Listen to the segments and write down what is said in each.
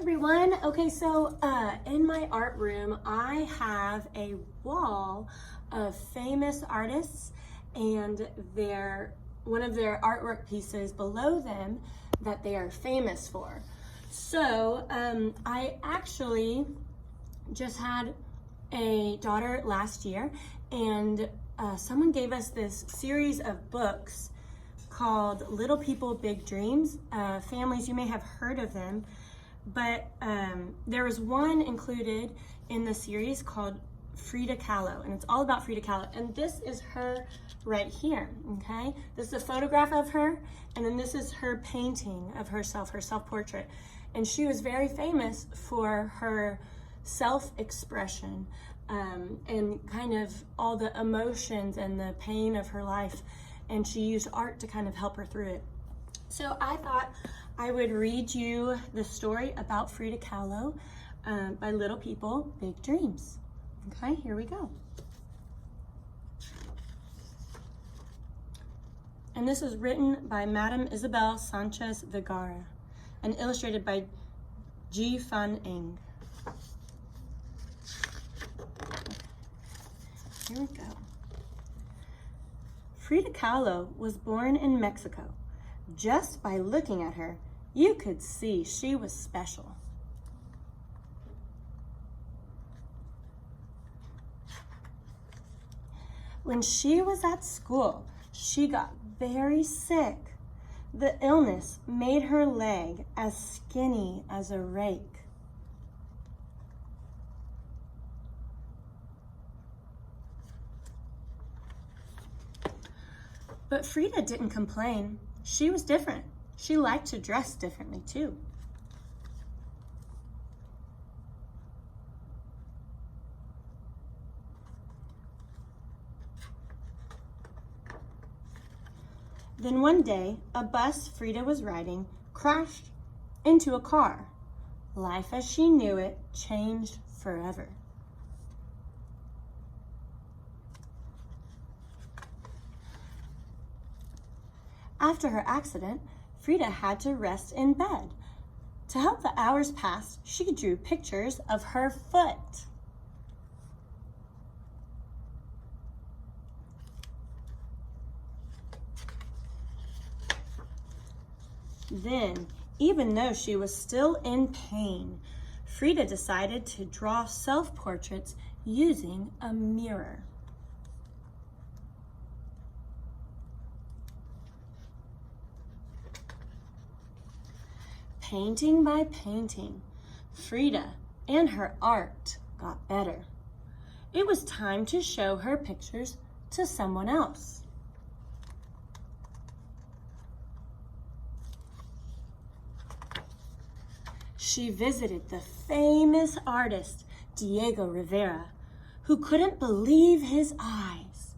everyone. Okay, so in my art room, I have a wall of famous artists and one of their artwork pieces below them that they are famous for. So I actually just had a daughter last year, and someone gave us this series of books called Little People, Big Dreams. Families, you may have heard of them, but there was one included in the series called Frida Kahlo, and it's all about Frida Kahlo. And this is her right here, okay? This is a photograph of her, and then this is her painting of herself, her self-portrait. And she was very famous for her self-expression and kind of all the emotions and the pain of her life. And she used art to kind of help her through it. So I thought I would read you the story about Frida Kahlo by Little People, Big Dreams. Okay, here we go. And this is written by Madame Isabel Sanchez Vergara and illustrated by Ji Fan Eng. Here we go. Frida Kahlo was born in Mexico. Just by looking at her, you could see she was special. When she was at school, she got very sick. The illness made her leg as skinny as a rake. But Frida didn't complain. She was different. She liked to dress differently too. Then one day, a bus Frida was riding crashed into a car. Life as she knew it changed forever. After her accident, Frida had to rest in bed. To help the hours pass, she drew pictures of her foot. Then, even though she was still in pain, Frida decided to draw self-portraits using a mirror. Painting by painting, Frida and her art got better. It was time to show her pictures to someone else. She visited the famous artist Diego Rivera, who couldn't believe his eyes.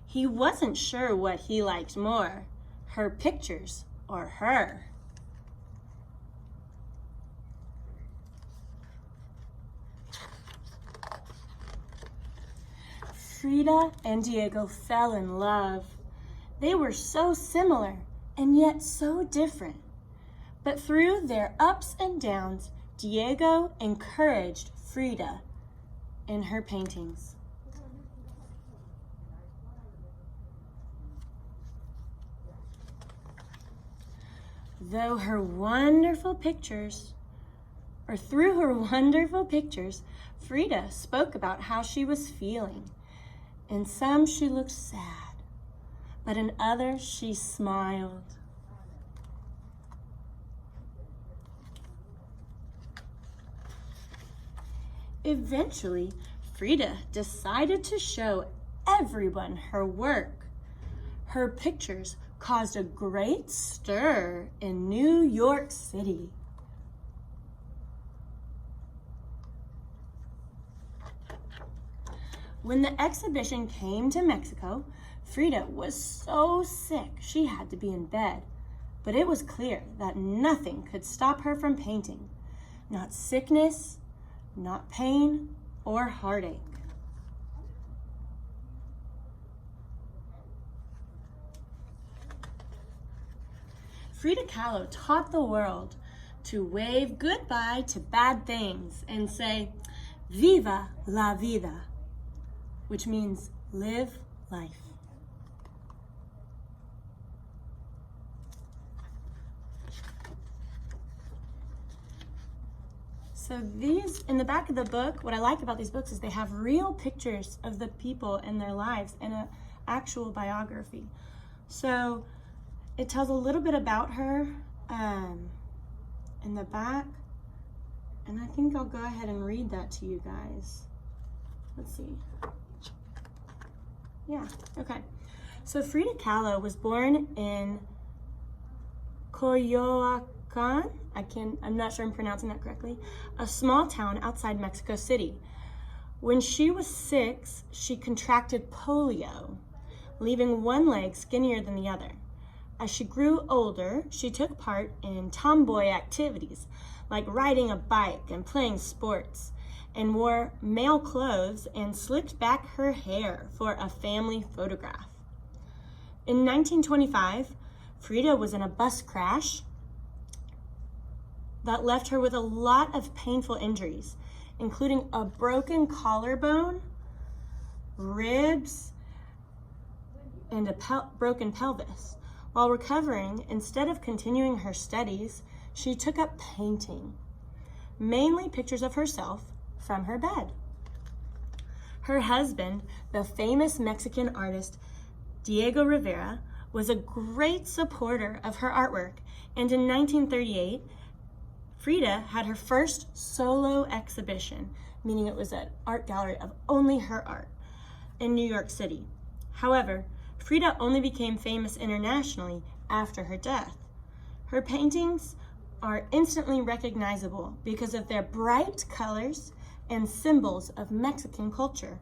He wasn't sure what he liked more, her pictures or her. Frida and Diego fell in love. They were so similar and yet so different. But through their ups and downs, Diego encouraged Frida in her paintings. Through her wonderful pictures, Frida spoke about how she was feeling. In some, she looked sad, but in others, she smiled. Eventually, Frida decided to show everyone her work. Her pictures caused a great stir in New York City. When the exhibition came to Mexico, Frida was so sick she had to be in bed. But it was clear that nothing could stop her from painting. Not sickness, not pain, or heartache. Frida Kahlo taught the world to wave goodbye to bad things and say, Viva la vida, which means live life. So these, in the back of the book, what I like about these books is they have real pictures of the people and their lives and an actual biography. So it tells a little bit about her in the back, and I think I'll go ahead and read that to you guys. Let's see. Yeah, okay. So Frida Kahlo was born in Coyoacán, I'm not sure I'm pronouncing that correctly, a small town outside Mexico City. When she was 6, she contracted polio, leaving one leg skinnier than the other. As she grew older, she took part in tomboy activities, like riding a bike and playing sports, and wore male clothes and slicked back her hair for a family photograph. In 1925, Frida was in a bus crash that left her with a lot of painful injuries, including a broken collarbone, ribs, and a broken pelvis. While recovering, instead of continuing her studies, she took up painting, mainly pictures of herself from her bed. Her husband, the famous Mexican artist Diego Rivera, was a great supporter of her artwork, and in 1938, Frida had her first solo exhibition, meaning it was an art gallery of only her art, in New York City. However, Frida only became famous internationally after her death. Her paintings are instantly recognizable because of their bright colors and symbols of Mexican culture,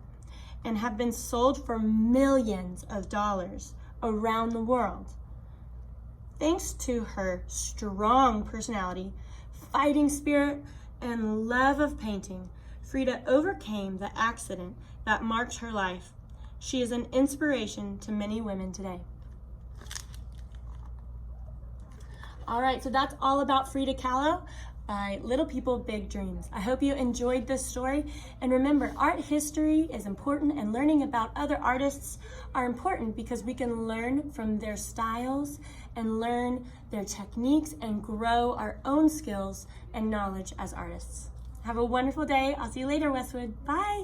and have been sold for millions of dollars around the world. Thanks to her strong personality, fighting spirit, and love of painting, Frida overcame the accident that marked her life. She is an inspiration to many women today. All right, so that's all about Frida Kahlo by Little People, Big Dreams. I hope you enjoyed this story. And remember, art history is important, and learning about other artists are important because we can learn from their styles and learn their techniques and grow our own skills and knowledge as artists. Have a wonderful day. I'll see you later, Westwood. Bye.